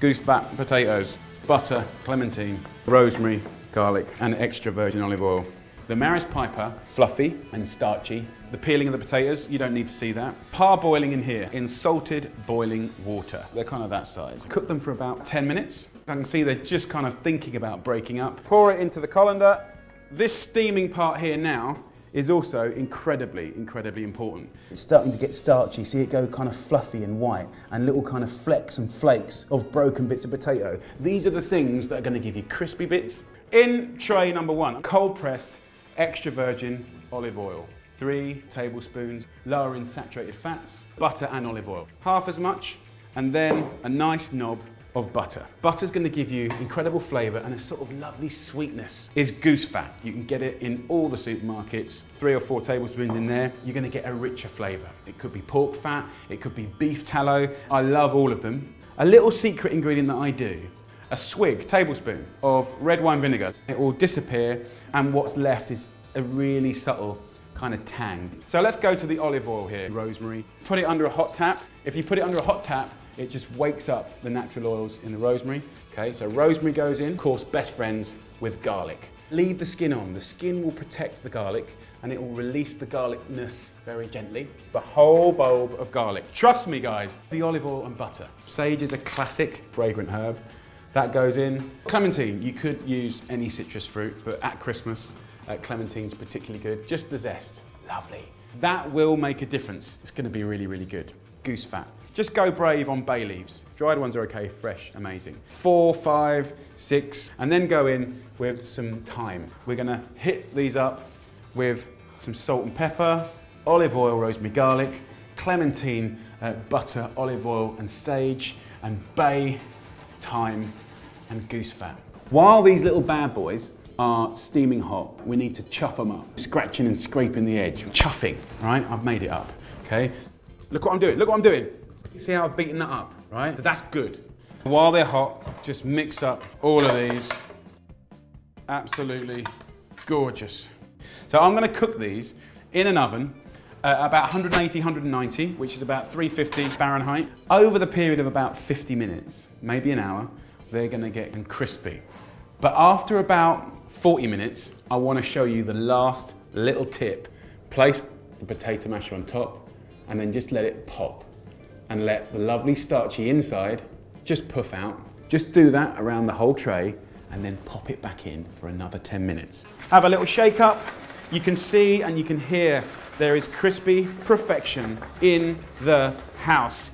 goose fat potatoes, butter, clementine, rosemary, garlic, and extra virgin olive oil. The Maris Piper, fluffy and starchy. The peeling of the potatoes, you don't need to see that. Parboiling in here, in salted boiling water. They're kind of that size. Cook them for about 10 minutes. I can see they're just kind of thinking about breaking up. Pour it into the colander. This steaming part here now is also incredibly, incredibly important. It's starting to get starchy, see it go kind of fluffy and white, and little kind of flecks and flakes of broken bits of potato. These are the things that are going to give you crispy bits. In tray number 1, cold pressed extra virgin olive oil. 3 tablespoons, lower in saturated fats, butter and olive oil. Half as much, and then a nice knob of butter. Butter's going to give you incredible flavour and a sort of lovely sweetness. Is goose fat. You can get it in all the supermarkets. 3 or 4 tablespoons in there, you're going to get a richer flavour. It could be pork fat, it could be beef tallow. I love all of them. A little secret ingredient that I do, a swig, tablespoon of red wine vinegar. It will disappear, and what's left is a really subtle kind of tang. So let's go to the olive oil here. Rosemary. Put it under a hot tap. If you put it under a hot tap, it just wakes up the natural oils in the rosemary. Okay, so rosemary goes in, of course, best friends with garlic. Leave the skin on. The skin will protect the garlic and it will release the garlicness very gently. The whole bulb of garlic. Trust me, guys, the olive oil and butter. Sage is a classic fragrant herb. That goes in. Clementine, you could use any citrus fruit, but at Christmas, clementine's particularly good. Just the zest, lovely. That will make a difference. It's gonna be really, really good. Goose fat. Just go brave on bay leaves. Dried ones are okay, fresh, amazing. 4, 5, 6, and then go in with some thyme. We're gonna hit these up with some salt and pepper, olive oil, rosemary, garlic, clementine, butter, olive oil, and sage, and bay, thyme, and goose fat. While these little bad boys are steaming hot, we need to chuff them up. Scratching and scraping the edge. Chuffing, right? I've made it up, okay? Look what I'm doing, look what I'm doing. You see how I've beaten that up, right? So that's good. While they're hot, just mix up all of these. Absolutely gorgeous. So I'm gonna cook these in an oven about 180, 190, which is about 350 Fahrenheit. Over the period of about 50 minutes, maybe an hour, they're gonna get crispy. But after about 40 minutes, I wanna show you the last little tip. Place the potato masher on top and then just let it pop. And let the lovely starchy inside just puff out. Just do that around the whole tray and then pop it back in for another 10 minutes. Have a little shake up. You can see and you can hear there is crispy perfection in the house.